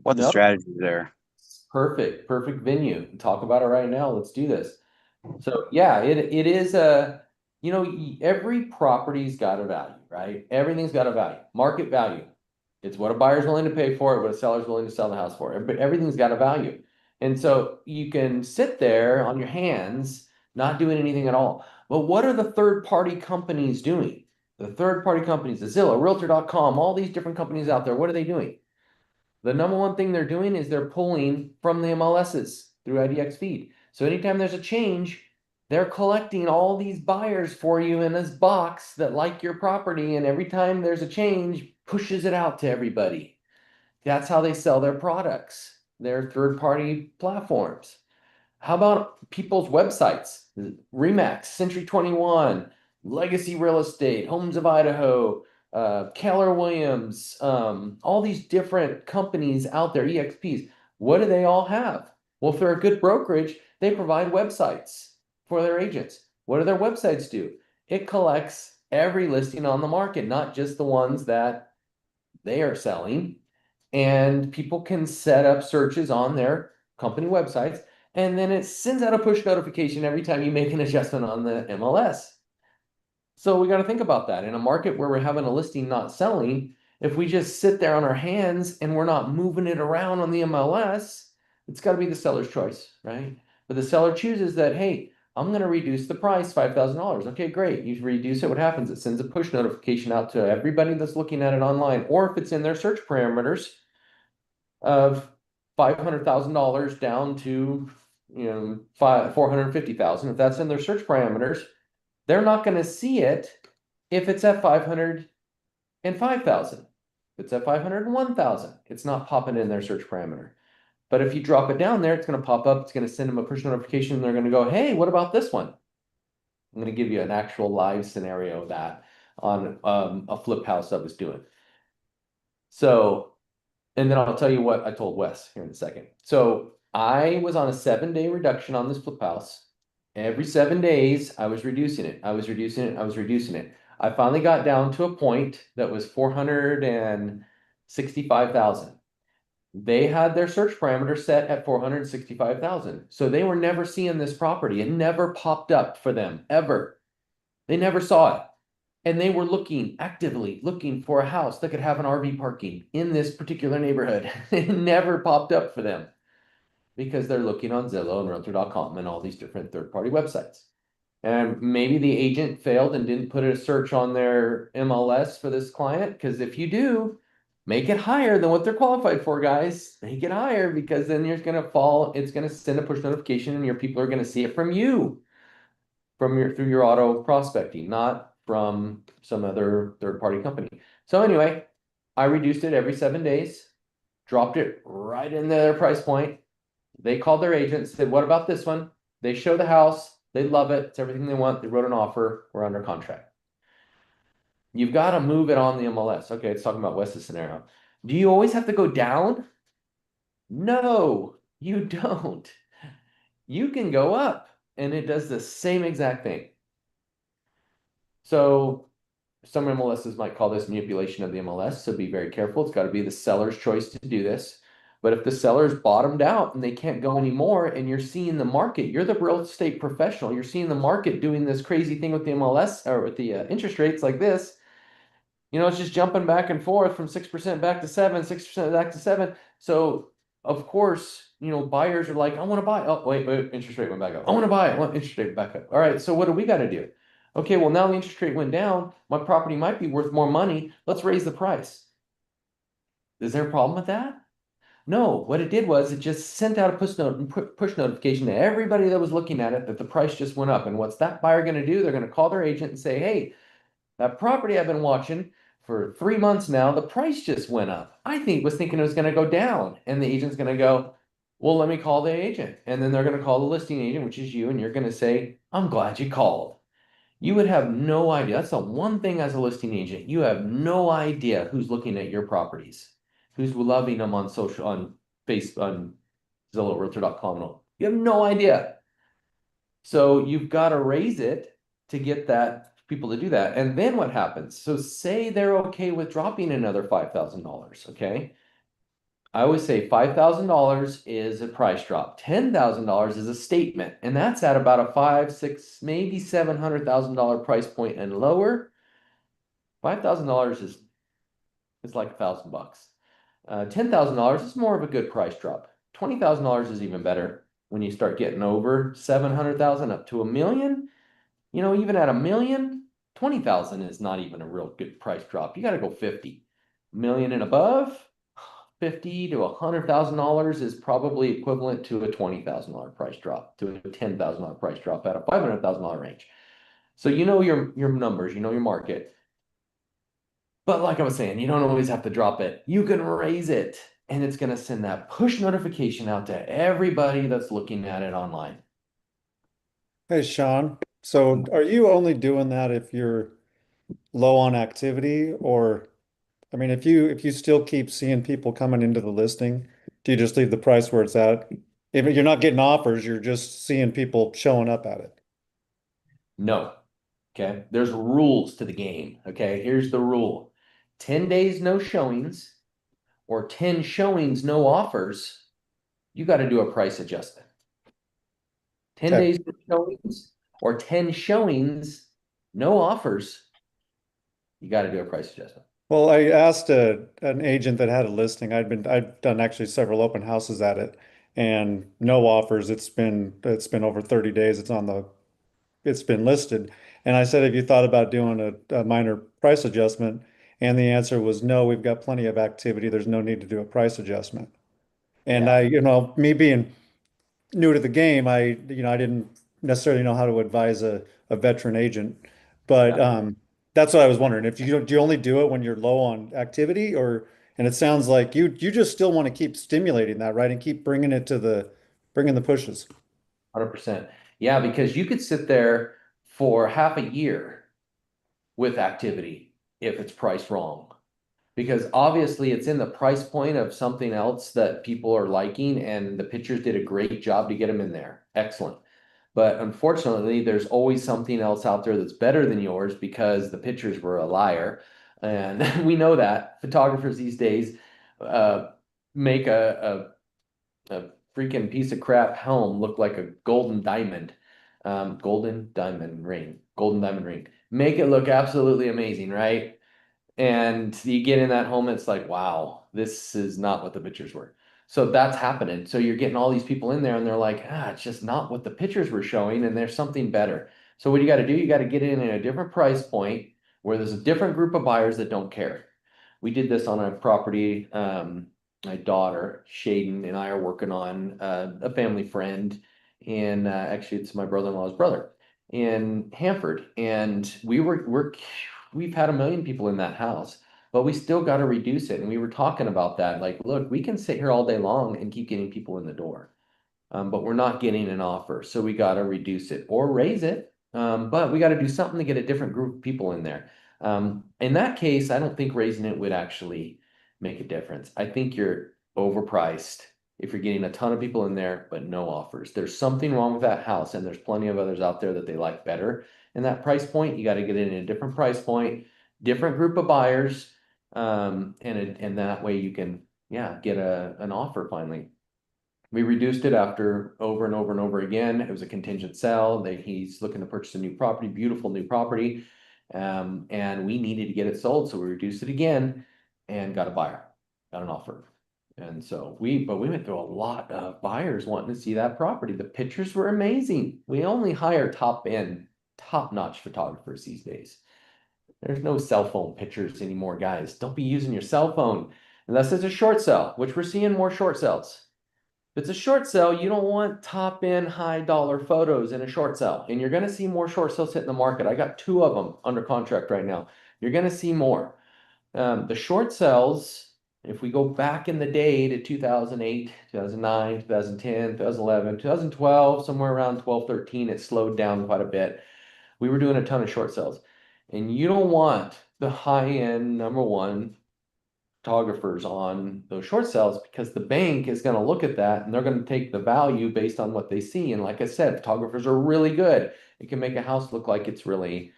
what the No, strategy there. perfect venue. Talk about it right now. Let's do this. So yeah, it is a, every property's got a value, right? Everything's got a value, market value. It's what a buyer's willing to pay for it, what a seller's willing to sell the house for. But everything's got a value. And so you can sit there on your hands, not doing anything at all. But what are the third-party companies doing? The third-party companies, the Zillow, Realtor.com, all these different companies out there, what are they doing? The number one thing they're doing is they're pulling from the MLSs through IDX feed. So anytime there's a change, they're collecting all these buyers for you in this box that like your property, and every time there's a change, pushes it out to everybody. That's how they sell their products, their third-party platforms. How about people's websites? Remax, Century 21, Legacy Real Estate, Homes of Idaho, Keller Williams, all these different companies out there, EXPs. What do they all have? Well, if they're a good brokerage, they provide websites for their agents. What do their websites do? It collects every listing on the market, not just the ones that they are selling. And people can set up searches on their company websites, and then it sends out a push notification every time you make an adjustment on the MLS. So we got to think about that. In a market where we're having a listing not selling, if we just sit there on our hands and we're not moving it around on the MLS, it's got to be the seller's choice, right? But the seller chooses that, hey, I'm going to reduce the price $5,000. Okay, great. You reduce it. What happens? It sends a push notification out to everybody that's looking at it online, or if it's in their search parameters, of $500,000 down to, 450,000. If that's in their search parameters, they're not going to see it if it's at 505,000. If it's at 501,000, it's not popping in their search parameter. But if you drop it down there, it's going to pop up. It's going to send them a push notification. And they're going to go, hey, what about this one? I'm going to give you an actual live scenario of that on a flip house I was doing. So, and then I'll tell you what I told Wes here in a second. So I was on a 7-day reduction on this flip house. Every 7 days, I was reducing it. I was reducing it. I was reducing it. I finally got down to a point that was 465,000. They had their search parameter set at 465,000. So they were never seeing this property. It never popped up for them, ever. They never saw it. And they were actively looking for a house that could have an RV parking in this particular neighborhood. It never popped up for them because they're looking on Zillow and Realtor.com and all these different third-party websites. And maybe the agent failed and didn't put a search on their MLS for this client. Because if you do, make it higher than what they're qualified for, guys. Make it higher, because then you're going to fall. It's going to send a push notification and your people are going to see it from you, through your auto prospecting, not from some other third-party company. So anyway, I reduced it every 7 days, dropped it right in their price point. They called their agent, said, what about this one? They show the house, they love it, it's everything they want. They wrote an offer, we're under contract. You've got to move it on the MLS. Okay, it's talking about Wes's scenario. Do you always have to go down? No, you don't. You can go up, and it does the same exact thing. So some MLSs might call this manipulation of the MLS, so be very careful. It's got to be the seller's choice to do this. But if the seller's bottomed out and they can't go anymore, and you're seeing the market, you're the real estate professional, you're seeing the market doing this crazy thing with the MLS or with the interest rates like this, it's just jumping back and forth from 6% back to 7, 6% back to 7. So of course, buyers are like, I want to buy. Oh, wait, interest rate went back up. I want to buy it. I want interest rate back up. All right, so what do we got to do? Okay, well, now the interest rate went down. My property might be worth more money. Let's raise the price. Is there a problem with that? No, what it did was it just sent out a push notification to everybody that was looking at it that the price just went up. And what's that buyer going to do? They're going to call their agent and say, hey, that property I've been watching for 3 months now, the price just went up. I was thinking it was going to go down. And the agent's going to go, well, let me call the agent. And then they're going to call the listing agent, which is you, and you're going to say, I'm glad you called. You would have no idea. That's the one thing as a listing agent. You have no idea who's looking at your properties, who's loving them on Facebook, on Zillow, Realtor.com, and all. You have no idea. So you've got to raise it to get that people to do that. And then what happens? So say they're okay with dropping another $5,000, okay? I always say $5,000 is a price drop. $10,000 is a statement, and that's at about a five, six, maybe $700,000 price point and lower. $5,000 is like $1,000. $10,000 is more of a good price drop. $20,000 is even better when you start getting over 700,000 up to a million. You know, even at a million, 20,000 is not even a real good price drop. You got to go 50 million and above. 50 to $100,000 is probably equivalent to a $20,000 price drop, to a $10,000 price drop at a $500,000 range. So you know your numbers, you know your market. But like I was saying, you don't always have to drop it. You can raise it, and it's going to send that push notification out to everybody that's looking at it online. Hey, Sean. So are you only doing that if you're low on activity, or I mean, if you still keep seeing people coming into the listing, do you just leave the price where it's at? If you're not getting offers, you're just seeing people showing up at it. No. Okay. There's rules to the game. Okay. Here's the rule: 10 days, no showings, or 10 showings, no offers. You got to do a price adjustment. 10 Okay. days, no showings, or 10 showings, no offers. You got to do a price adjustment. Well, I asked an agent that had a listing. I'd done actually several open houses at it, and no offers. It's been over 30 days. It's been listed. And I said, have you thought about doing a minor price adjustment? And the answer was no, we've got plenty of activity. There's no need to do a price adjustment. And Yeah. me being new to the game, I didn't necessarily know how to advise a veteran agent, but Yeah. that's what I was wondering. If do you only do it when you're low on activity, or and it sounds like you just still want to keep stimulating that, right? And keep bringing the pushes. 100%. Yeah, because you could sit there for half a year with activity if it's priced wrong. Because obviously it's in the price point of something else that people are liking, and the pitchers did a great job to get them in there. Excellent. But unfortunately, there's always something else out there that's better than yours because the pitchers were a liar. And we know that photographers these days uh, make a freaking piece of crap helm look like a golden diamond. Golden diamond ring. Make it look absolutely amazing, right? And you get in that home, it's like, wow, this is not what the pictures were. So that's happening. So you're getting all these people in there and they're like, it's just not what the pictures were showing, and there's something better. So what you got to do, you got to get in at a different price point where there's a different group of buyers that don't care. We did this on a property. My daughter, Shaden, and I are working on a family friend, and actually it's my brother-in-law's brother in Hanford. And we've had a million people in that house, but we still got to reduce it. And we were talking about that. Like, look, we can sit here all day long and keep getting people in the door, but we're not getting an offer. So we got to reduce it or raise it. But we got to do something to get a different group of people in there. In that case, I don't think raising it would actually make a difference. I think you're overpriced if you're getting a ton of people in there, but no offers. There's something wrong with that house, and there's plenty of others out there that they like better in that price point. You got to get in a different price point, different group of buyers, and that way you can, yeah, get an offer finally. We reduced it after over and over and over again. It was a contingent sell. He's looking to purchase a new property, beautiful new property. And we needed to get it sold. So we reduced it again and got a buyer, got an offer. And so but we went through a lot of buyers wanting to see that property. The pictures were amazing. We only hire top end, top notch photographers these days. There's no cell phone pictures anymore, guys. Don't be using your cell phone unless it's a short sell, which we're seeing more short sells. If it's a short sell, you don't want top end high dollar photos in a short sell. And you're going to see more short sales hitting the market. I got two of them under contract right now. You're going to see more. The short sells, if we go back in the day to 2008, 2009, 2010, 2011, 2012, somewhere around 12, 13, it slowed down quite a bit. We were doing a ton of short sales. And you don't want the high end number one photographers on those short sales, because the bank is going to look at that and they're going to take the value based on what they see. And like I said, photographers are really good. It can make a house look like it's really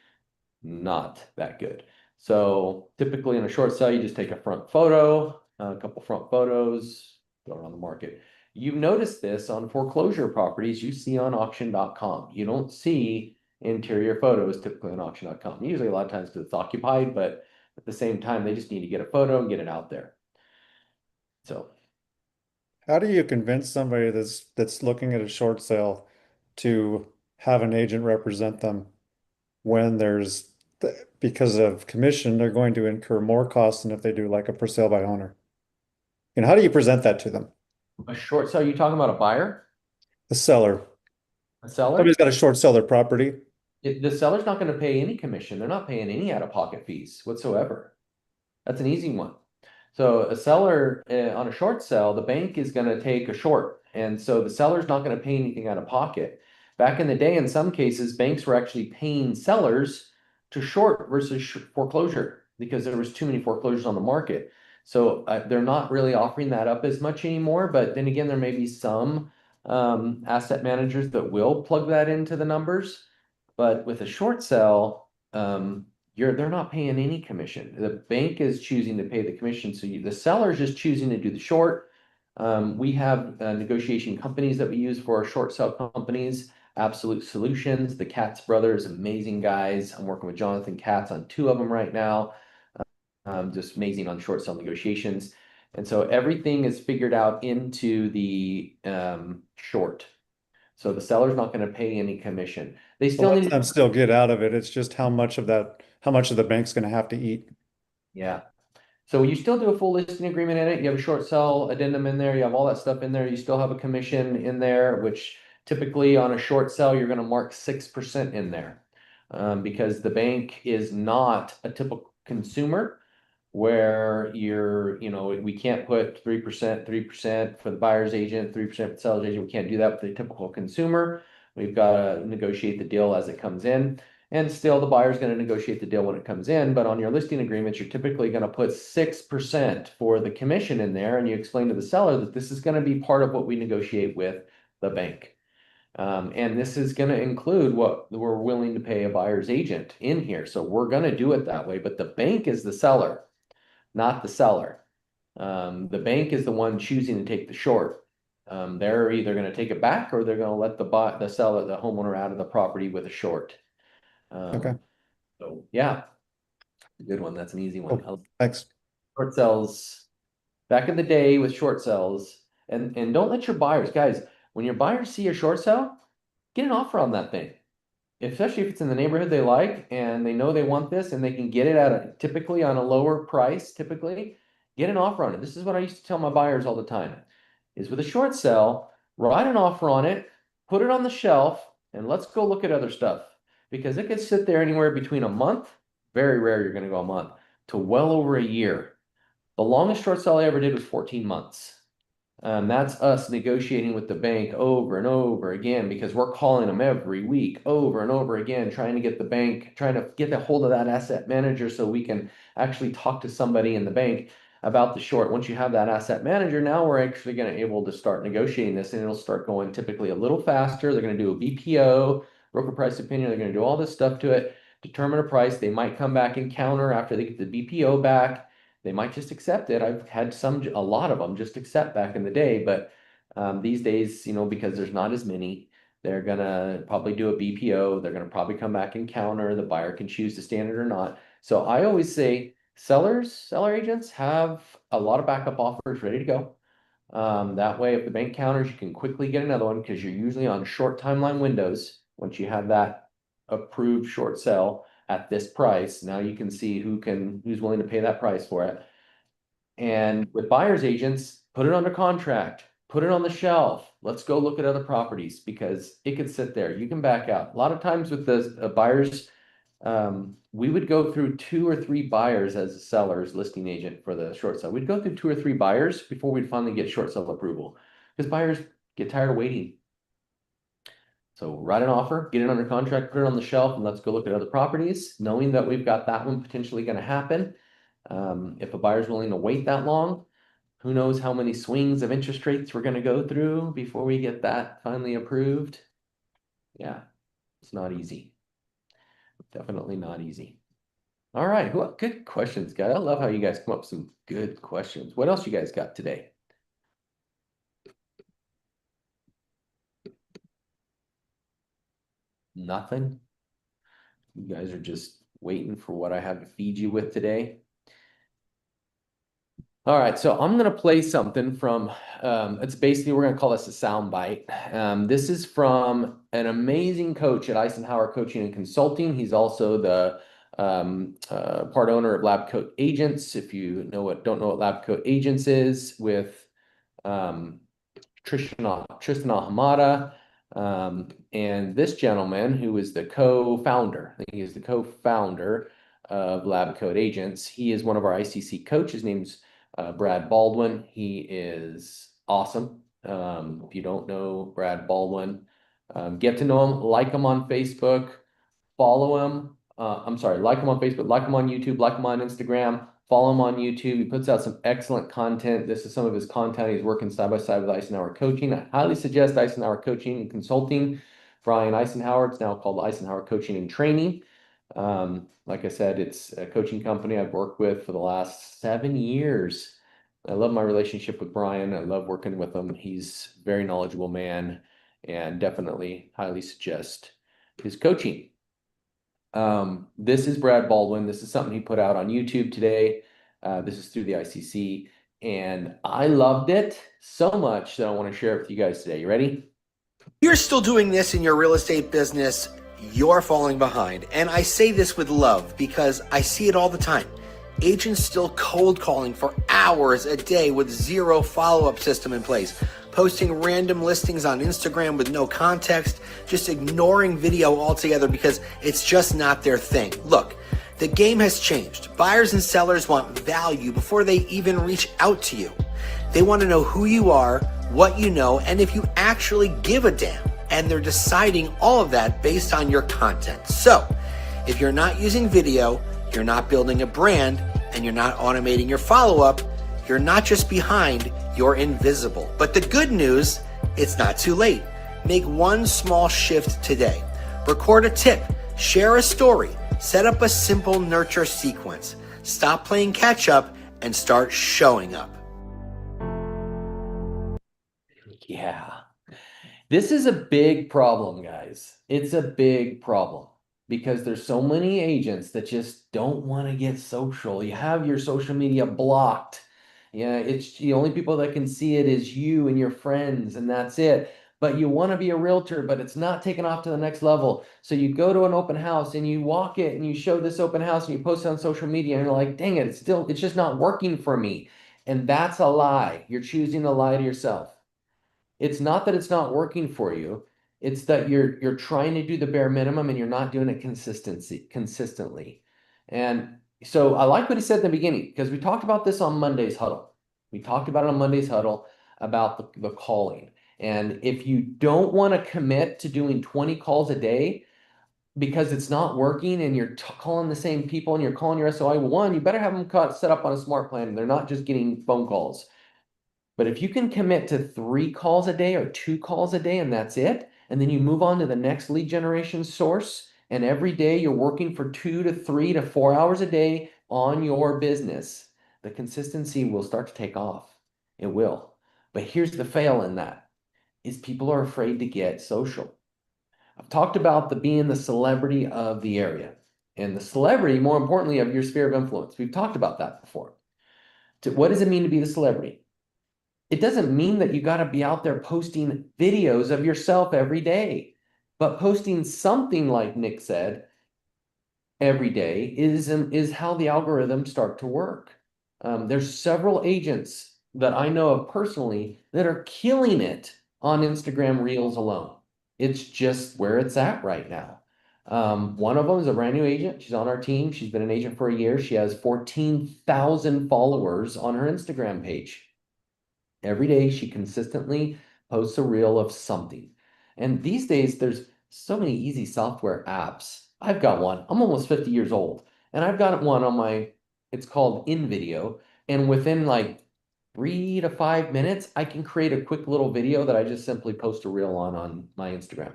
not that good. So typically in a short sale, you just take a front photo, a couple front photos, throw it on the market. You've noticed this on foreclosure properties you see on auction.com. You don't see interior photos typically on auction.com. Usually a lot of times because it's occupied, but at the same time, they just need to get a photo and get it out there. So How do you convince somebody that's looking at a short sale to have an agent represent them when because of commission, they're going to incur more costs than if they do like a for sale by owner? And how do you present that to them? a short sale, you talking about a buyer, The seller. a seller? Somebody's got to short sell their property. The seller's not going to pay any commission. They're not paying any out-of-pocket fees whatsoever. That's an easy one. So a seller on a short sale, the bank is going to take a short. And so the seller's not going to pay anything out of pocket. Back in the day, in some cases, banks were actually paying sellers to short versus foreclosure because there was too many foreclosures on the market. So they're not really offering that up as much anymore. But then again, there may be some asset managers that will plug that into the numbers. But with a short sale, they're not paying any commission. The bank is choosing to pay the commission. So the seller is just choosing to do the short. We have negotiation companies that we use for our short sale companies. Absolute Solutions, the Katz brothers, amazing guys. I'm working with Jonathan Katz on 2 of them right now. Just amazing on short sale negotiations. And so everything is figured out into the short. So the seller's not going to pay any commission. They So still let need them to, still get out of it. It's just how much of the bank's going to have to eat. yeah. So you still do a full listing agreement in it. You have a short sell addendum in there. You have all that stuff in there. You still have a commission in there, which typically on a short sell, you're going to mark 6% in there. Because the bank is not a typical consumer where we can't put 3% for the buyer's agent, 3% for the seller's agent. We can't do that with the typical consumer. We've got to negotiate the deal as it comes in. And still, the buyer's going to negotiate the deal when it comes in. But on your listing agreements, you're typically going to put 6% for the commission in there. And you explain to the seller that this is going to be part of what we negotiate with the bank. And this is going to include what we're willing to pay a buyer's agent in here. So we're going to do it that way. But the bank is the seller, not the seller. The bank is the one choosing to take the short. They're either going to take it back or they're going to let the seller, the homeowner out of the property with a short. Okay. So yeah, good one. That's an easy one. Cool. Thanks. Short sells back in the day with short sells, and don't let your buyers, guys, when your buyers see a short sell, get an offer on that thing. Especially if it's in the neighborhood they like and they know they want this and they can get it typically on a lower price, typically, get an offer on it. This is what I used to tell my buyers all the time is with a short sell, write an offer on it, put it on the shelf, and let's go look at other stuff. Because it could sit there anywhere between a month, very rare you're going to go a month, to well over a year. The longest short sell I ever did was 14 months. That's us negotiating with the bank over and over again because we're calling them every week over and over again, trying to get the bank, trying to get a hold of that asset manager so we can actually talk to somebody in the bank about the short. Once you have that asset manager, now we're actually going to able to start negotiating this and it'll start going typically a little faster. They're going to do a BPO, broker price opinion. They're going to do all this stuff to it, determine a price. They might come back and counter after they get the BPO back. They might just accept it. I've had a lot of them just accept back in the day, but these days, because there's not as many, they're gonna probably do a BPO. They're gonna probably come back and counter. The buyer can choose to stand it or not. So I always say seller agents have a lot of backup offers ready to go. That way, if the bank counters, you can quickly get another one because you're usually on short timeline windows. Once you have that approved short sell at this price, now you can see who's willing to pay that price for it. And with buyer's agents, put it under contract, put it on the shelf. Let's go look at other properties because it could sit there. You can back out. A lot of times with the buyers, we would go through 2 or 3 buyers as a seller's listing agent for the short sale. We'd go through 2 or 3 buyers before we'd finally get short sale approval because buyers get tired of waiting. So write an offer, get it under contract, put it on the shelf, and let's go look at other properties, knowing that we've got that one potentially going to happen. If a buyer's willing to wait that long, who knows how many swings of interest rates we're going to go through before we get that finally approved. Yeah, it's not easy. Definitely not easy. All right. Well, good questions, guys. I love how you guys come up with some good questions. What else you guys got today? Nothing. You guys are just waiting for what I have to feed you with today. All right, so I'm gonna play something from it's basically we're gonna call this a sound bite. This is from an amazing coach at Eisenhower Coaching and Consulting. He's also the part owner of Lab Coat Agents. If you don't know what Lab Coat Agents is, with um, Tristan Ahumada. And this gentleman, who is the co-founder, I think he is the co-founder of Lab Coat Agents. He is one of our ICC coaches. His name's Brad Baldwin. He is awesome. If you don't know Brad Baldwin, get to know him, like him on Facebook, follow him. I'm sorry, like him on Facebook, like him on YouTube, like him on Instagram, follow him on YouTube. He puts out some excellent content. This is some of his content. He's working side by side with Eisenhower Coaching. I highly suggest Eisenhower Coaching and Consulting. Brian Eisenhower. It's now called Eisenhower Coaching and Training. Like I said, it's a coaching company I've worked with for the last 7 years. I love my relationship with Brian. I love working with him. He's a very knowledgeable man, and definitely highly suggest his coaching. This is Brad Baldwin. This is something he put out on YouTube today. This is through the ICC, and I loved it so much that I want to share it with you guys today. You ready? You're still doing this in your real estate business, you're falling behind. And I say this with love because I see it all the time. Agents still cold calling for hours a day with zero follow-up system in place, posting random listings on Instagram with no context, just ignoring video altogether because it's just not their thing. Look, the game has changed. Buyers and sellers want value before they even reach out to you. They want to know who you are, what you know, and if you actually give a damn. And they're deciding all of that based on your content. So, if you're not using video, you're not building a brand, and you're not automating your follow-up, you're not just behind, you're invisible. But the good news, it's not too late. Make one small shift today. Record a tip, share a story, set up a simple nurture sequence. Stop playing catch up and start showing up. Yeah. This is a big problem, guys. It's a big problem because there's so many agents that just don't want to get social. You have your social media blocked. Yeah, it's the only people that can see it is you and your friends, and that's it. But you want to be a realtor, but it's not taken off to the next level. So you go to an open house and you walk it and you show this open house and you post it on social media and you're like, dang it, it's just not working for me. And that's a lie. You're choosing to lie to yourself. It's not that it's not working for you. It's that you're trying to do the bare minimum and you're not doing it consistently. And so I like what he said in the beginning, because we talked about this on Monday's huddle. We talked about it on Monday's huddle about the calling. And if you don't want to commit to doing 20 calls a day because it's not working and you're calling the same people and you're calling your SOI, one, you better have them set up on a smart plan. And they're not just getting phone calls. But if you can commit to 3 calls a day or 2 calls a day and that's it, and then you move on to the next lead generation source, and every day you're working for 2 to 3 to 4 hours a day on your business, the consistency will start to take off. It will. But here's the fail in that, is people are afraid to get social. I've talked about being the celebrity of the area and the celebrity, more importantly, of your sphere of influence. We've talked about that before. What does it mean to be the celebrity? It doesn't mean that you got to be out there posting videos of yourself every day, but posting something, like Nick said, every day is how the algorithms start to work. There's several agents that I know of personally that are killing it on Instagram Reels alone. It's just where it's at right now. One of them is a brand new agent. She's on our team. She's been an agent for a year. She has 14,000 followers on her Instagram page. Every day she consistently posts a reel of something. And these days there's so many easy software apps. I've got one. I'm almost 50 years old. And I've got one on it's called InVideo. And within like 3 to 5 minutes, I can create a quick little video that I just simply post a reel on my Instagram.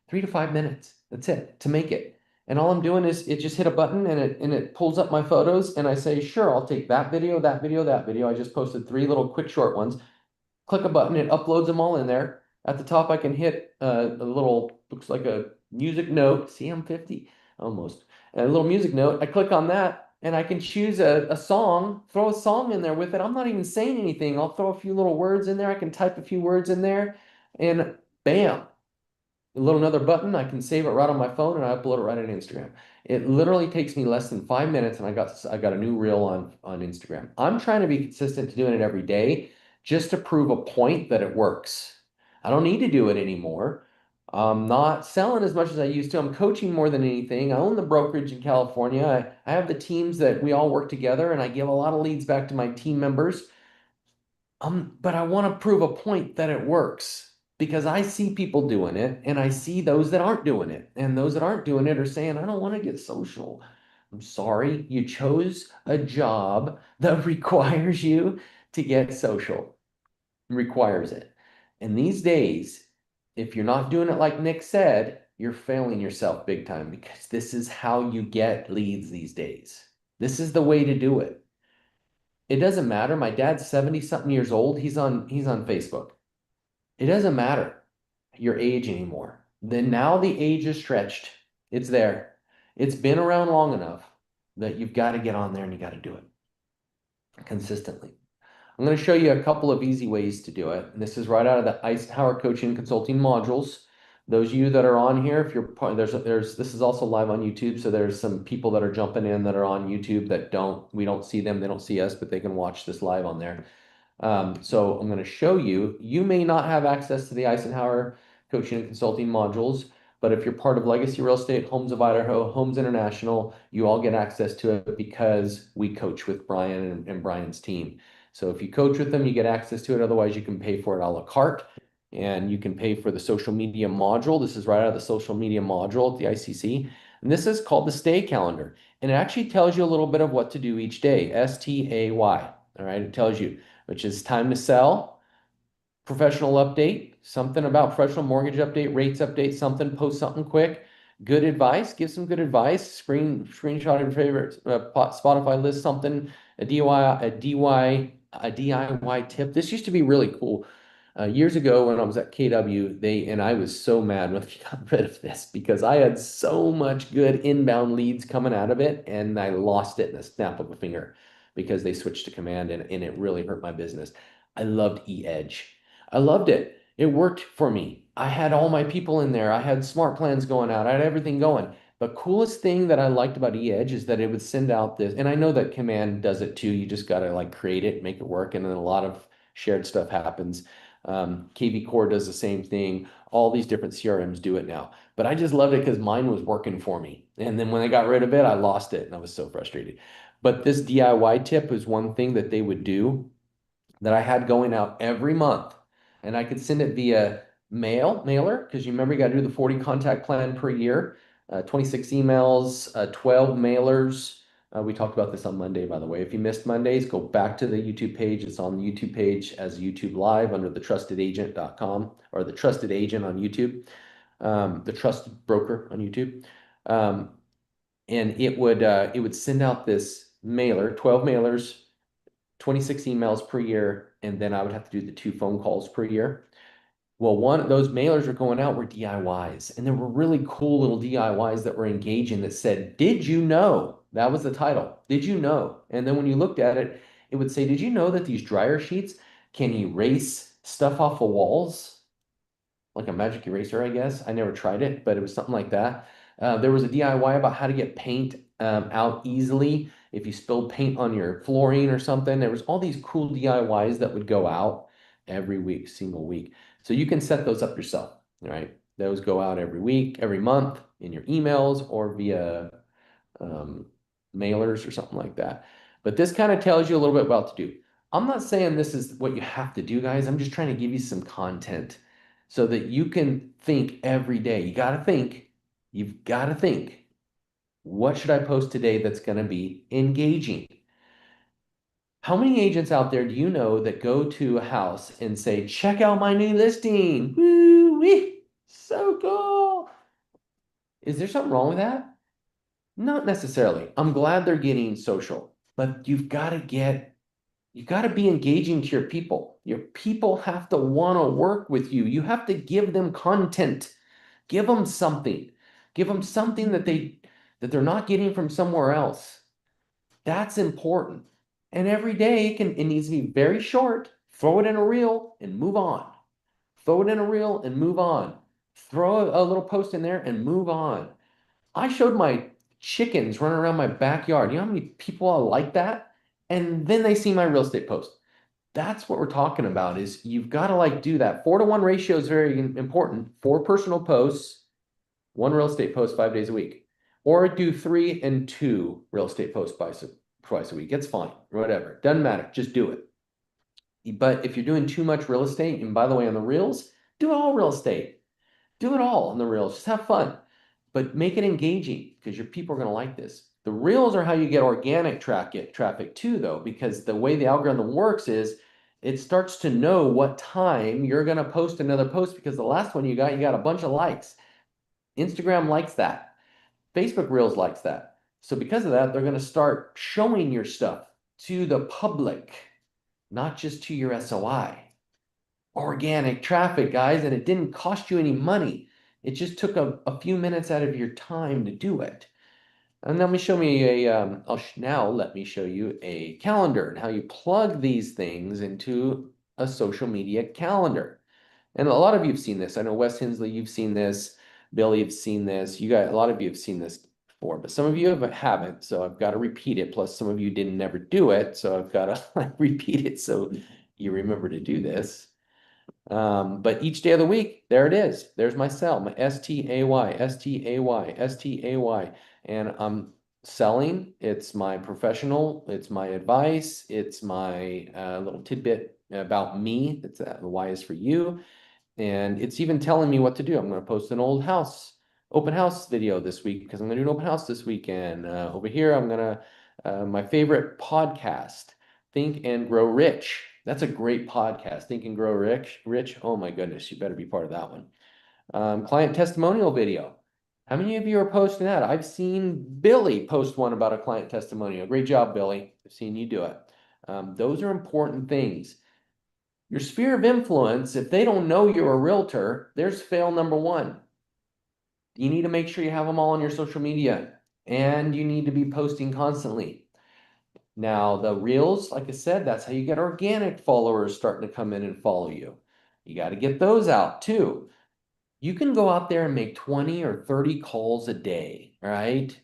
3 to 5 minutes. That's it, to make it. And all I'm doing is it just hit a button and it pulls up my photos and I say, sure, I'll take that video, that video, that video. I just posted 3 little quick short ones. Click a button, it uploads them all in there. At the top, I can hit a little, looks like a music note. See, I'm 50, almost. A little music note. I click on that and I can choose a song, throw a song in there with it. I'm not even saying anything. I'll throw a few little words in there. I can type a few words in there and bam, another button. I can save it right on my phone and I upload it right on Instagram. It literally takes me less than 5 minutes and I got a new reel on Instagram. I'm trying to be consistent to doing it every day just to prove a point that it works. I don't need to do it anymore. I'm not selling as much as I used to. I'm coaching more than anything. I own the brokerage in California. I have the teams that we all work together and I give a lot of leads back to my team members. But I want to prove a point that it works because I see people doing it and I see those that aren't doing it. And those that aren't doing it are saying, I don't want to get social. I'm sorry, you chose a job that requires you to get social, requires it. And these days, if you're not doing it like Nick said, you're failing yourself big time because this is how you get leads these days. This is the way to do it. It doesn't matter. My dad's 70 something years old. He's on Facebook. It doesn't matter your age anymore. Then now the age is stretched. It's there. It's been around long enough that you've got to get on there and you got to do it consistently. I'm going to show you a couple of easy ways to do it. And this is right out of the Eisenhower Coaching Consulting modules. Those of you that are on here, if you're part, this is also live on YouTube. So there's some people that are jumping in that are on YouTube that we don't see them. They don't see us, but they can watch this live on there. So I'm going to show you, you may not have access to the Eisenhower Coaching and Consulting modules, but if you're part of Legacy Real Estate, Homes of Idaho, Homes International, you all get access to it because we coach with Brian and Brian's team. So if you coach with them, you get access to it. Otherwise, you can pay for it a la carte. And you can pay for the social media module. This is right out of the social media module at the ICC. And this is called the Stay Calendar. And it actually tells you a little bit of what to do each day, STAY. All right, it tells you, which is time to sell, professional update, something about professional mortgage update, rates update, something, post something quick, good advice, give some good advice, screenshot your favorite Spotify list, something, a DIY tip. This used to be really cool. Years ago when I was at KW, and I was so mad when we got rid of this because I had so much good inbound leads coming out of it and I lost it in a snap of a finger because they switched to Command and it really hurt my business. I loved eEdge. I loved it. It worked for me. I had all my people in there. I had smart plans going out. I had everything going. The coolest thing that I liked about eEdge is that it would send out this, and I know that Command does it too. You just got to like create it, make it work, and then a lot of shared stuff happens. KV Core does the same thing. All these different CRMs do it now. But I just loved it because mine was working for me. And then when I got rid of it, I lost it and I was so frustrated. But this DIY tip is one thing that they would do that I had going out every month. And I could send it via mailer, because you remember you got to do the 40 contact plan per year, 26 emails, 12 mailers. We talked about this on Monday, by the way. If you missed Mondays, go back to the YouTube page. It's on the YouTube page as YouTube Live under thetrustedagent.com or the Trusted Agent on YouTube, the Trusted Broker on YouTube. And it would send out this mailer, 12 mailers, 26 emails per year, and then I would have to do the 2 phone calls per year. Well, one of those mailers are going out were DIYs, and there were really cool little DIYs that were engaging that said, "Did you know?" That was the title. Did you know? And then when you looked at it, it would say, "Did you know that these dryer sheets can erase stuff off of walls?" Like a magic eraser, I guess. I never tried it, but it was something like that. There was a DIY about how to get paint out easily if you spilled paint on your flooring or something. There was all these cool DIYs that would go out every week, single week. So you can set those up yourself, right? Those go out every week, every month in your emails or via mailers or something like that. But this kind of tells you a little bit about what to do. I'm not saying this is what you have to do, guys. I'm just trying to give you some content so that you can think every day. You got to think. You've got to think. What should I post today that's going to be engaging? How many agents out there do you know that go to a house and say, "Check out my new listing. Woo-wee, so cool." Is there something wrong with that? Not necessarily. I'm glad they're getting social, but you've got to be engaging to your people. Your people have to want to work with you. You have to give them content. Give them something. Give them something that they're not getting from somewhere else. That's important. And every day it needs to be very short. Throw it in a reel and move on. Throw it in a reel and move on. Throw a little post in there and move on. I showed my chickens running around my backyard. You know how many people are like that? And then they see my real estate post. That's what we're talking about, is you've got to do that. 4-to-1 ratio is very important. 4 personal posts, 1 real estate post 5 days a week. Or do 3 and 2 real estate posts twice a week. It's fine, whatever. Doesn't matter. Just do it. But if you're doing too much real estate, and by the way, on the reels, do all real estate. Do it all on the reels. Just have fun. But make it engaging, because your people are going to like this. The reels are how you get organic traffic too, though, because the way the algorithm works is it starts to know what time you're going to post another post, because the last one you got a bunch of likes. Instagram likes that. Facebook Reels likes that. So because of that, they're going to start showing your stuff to the public, not just to your SOI. Organic traffic, guys, and it didn't cost you any money. It just took a few minutes out of your time to do it. And let me show you a calendar and how you plug these things into a social media calendar. And a lot of you have seen this. I know Wes Hensley, you've seen this. Billy, you've seen this. A lot of you have seen this before, but some of you haven't. So I've got to repeat it. Plus, some of you didn't never do it. So I've got to repeat it so you remember to do this. But each day of the week, there it is. There's my cell, my STAY, STAY, STAY. And I'm selling. It's my professional. It's my advice. It's my little tidbit about me. It's the Y is for you. And it's even telling me what to do. I'm going to post an open house video this week, because I'm going to do an open house this weekend. Over here, I'm going to, my favorite podcast, Think and Grow Rich. That's a great podcast, Think and Grow Rich. Oh my goodness, you better be part of that one. Client testimonial video. How many of you are posting that? I've seen Billy post one about a client testimonial. Great job, Billy. I've seen you do it. Those are important things. Your sphere of influence, if they don't know you're a realtor, there's fail number 1. You need to make sure you have them all on your social media, and you need to be posting constantly. Now, the reels, like I said, that's how you get organic followers starting to come in and follow you. You got to get those out too. You can go out there and make 20 or 30 calls a day, right?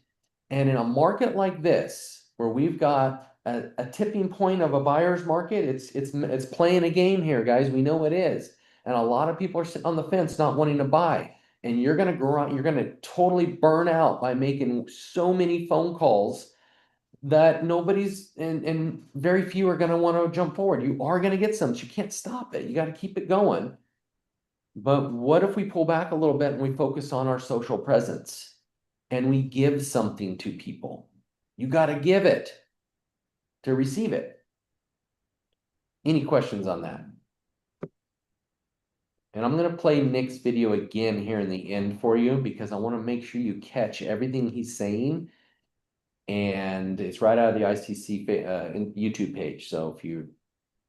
And in a market like this, where we've got a tipping point of a buyer's market, it's playing a game here, guys. We know it is. And a lot of people are sitting on the fence not wanting to buy. And you're going to go out, you're going to totally burn out by making so many phone calls that nobody's, and very few are going to want to jump forward. You are going to get some, but you can't stop it. You got to keep it going. But what if we pull back a little bit and we focus on our social presence and we give something to people? You got to give it to receive it. Any questions on that? And I'm going to play Nick's video again here in the end for you, because I want to make sure you catch everything he's saying. And it's right out of the ICC YouTube page. So if you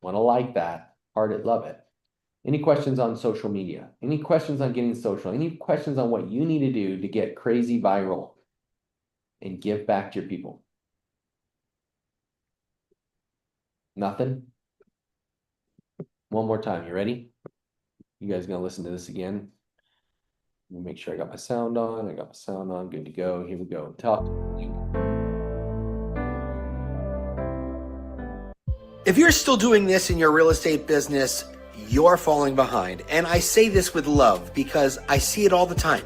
want to like that, heart it, love it. Any questions on social media? Any questions on getting social? Any questions on what you need to do to get crazy viral and give back to your people? Nothing? One more time. You ready? You guys gonna listen to this again? Let me make sure I got my sound on. I got my sound on. Good to go. Here we go. Talk. If you're still doing this in your real estate business, you're falling behind. And I say this with love because I see it all the time.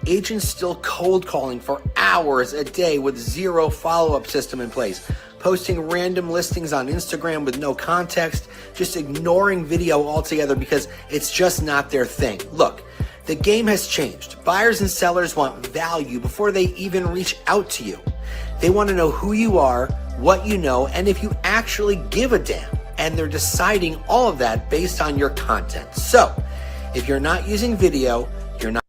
Agents still cold calling for hours a day with zero follow-up system in place, posting random listings on Instagram with no context, just ignoring video altogether because it's just not their thing. Look, the game has changed. Buyers and sellers want value before they even reach out to you. They want to know who you are, what you know, and if you actually give a damn. And they're deciding all of that based on your content. So if you're not using video, you're not.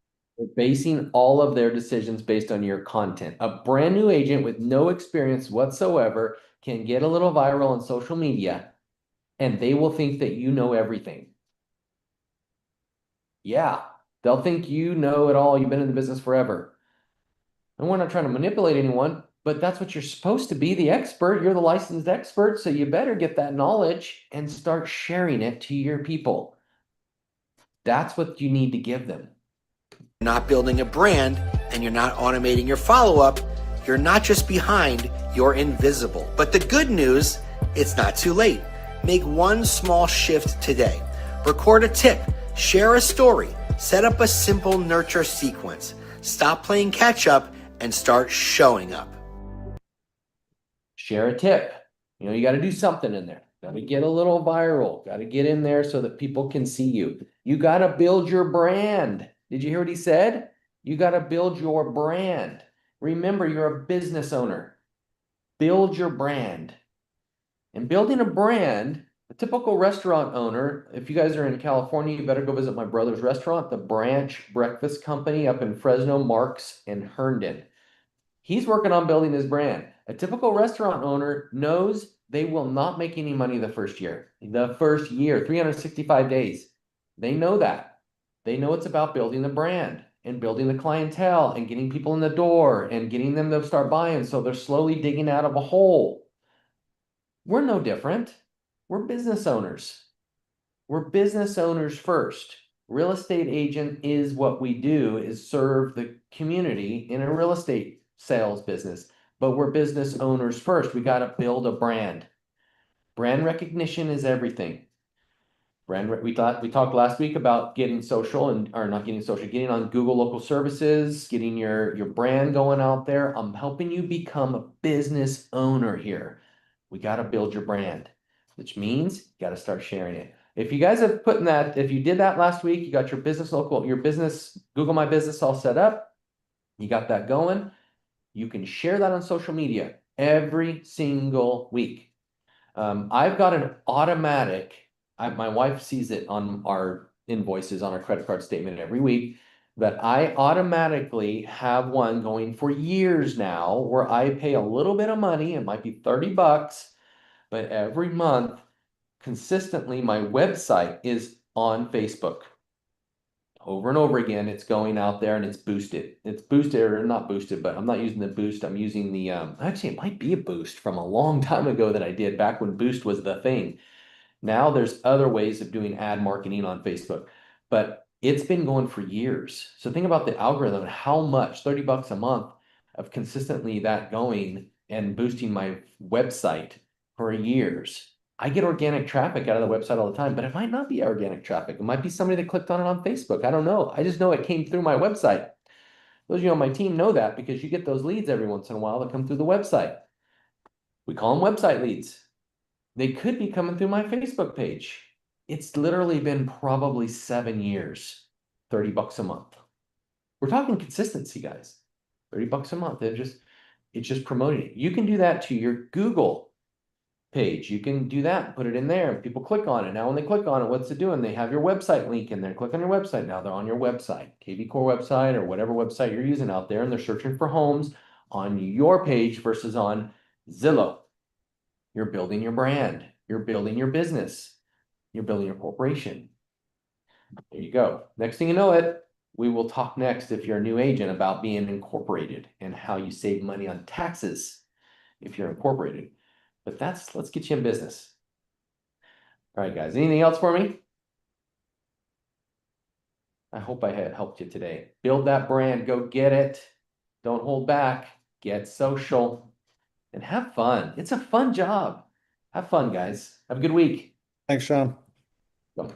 basing all of their decisions based on your content. A brand new agent with no experience whatsoever can get a little viral on social media and they will think that you know everything. Yeah, they'll think you know it all. You've been in the business forever. And we're not trying to manipulate anyone, but that's what you're supposed to be, the expert. You're the licensed expert, so you better get that knowledge and start sharing it to your people. That's what you need to give them. Not building a brand and you're not automating your follow-up, you're not just behind, you're invisible. But the good news, it's not too late. Make one small shift today. Record a tip, share a story, set up a simple nurture sequence. Stop playing catch up and start showing up. Share a tip. You know, you got to do something in there. Got to get a little viral. Got to get in there so that people can see you. You got to build your brand. Did you hear what he said? You got to build your brand. Remember, you're a business owner. Build your brand. And building a brand, a typical restaurant owner, if you guys are in California, you better go visit my brother's restaurant, the Branch Breakfast Company up in Fresno, Marks, and Herndon. He's working on building his brand. A typical restaurant owner knows they will not make any money the first year. The first year, 365 days. They know that. They know it's about building the brand and building the clientele and getting people in the door and getting them to start buying. So they're slowly digging out of a hole. We're no different. We're business owners. We're business owners first. Real estate agent is what we do, is serve the community in a real estate sales business. But we're business owners first. We got to build a brand. Brand recognition is everything. We talked last week about getting social getting on Google local services, getting your brand going out there. I'm helping you become a business owner here. We got to build your brand, which means you got to start sharing it. If you guys have if you did that last week, you got your business Google My Business all set up. You got that going. You can share that on social media every single week. I've got an automatic, my wife sees it on our invoices on our credit card statement every week, that I automatically have one going for years now where I pay a little bit of money, it might be $30, but every month, consistently, my website is on Facebook. Over and over again, it's going out there and it's boosted. It's boosted or not boosted, but I'm not using the boost. I'm using the, actually it might be a boost from a long time ago that I did back when boost was the thing. Now there's other ways of doing ad marketing on Facebook, but it's been going for years. So think about the algorithm, how much, $30 a month of consistently that going and boosting my website for years. I get organic traffic out of the website all the time, but it might not be organic traffic. It might be somebody that clicked on it on Facebook. I don't know. I just know it came through my website. Those of you on my team know that because you get those leads every once in a while that come through the website. We call them website leads. They could be coming through my Facebook page. It's literally been probably 7 years, $30 a month. We're talking consistency, guys. $30 a month. It's just promoting it. You can do that to your Google page. You can do that, put it in there, and people click on it. Now, when they click on it, what's it doing? They have your website link in there. Click on your website. Now they're on your website, KV Core website or whatever website you're using out there, and they're searching for homes on your page versus on Zillow. You're building your brand. You're building your business. You're building your corporation. There you go. Next thing you know it, we will talk next, if you're a new agent, about being incorporated and how you save money on taxes if you're incorporated. But let's get you in business. All right, guys, anything else for me? I hope I had helped you today. Build that brand, go get it. Don't hold back, get social, and have fun. It's a fun job. Have fun, guys. Have a good week. Thanks, Sean. Bye.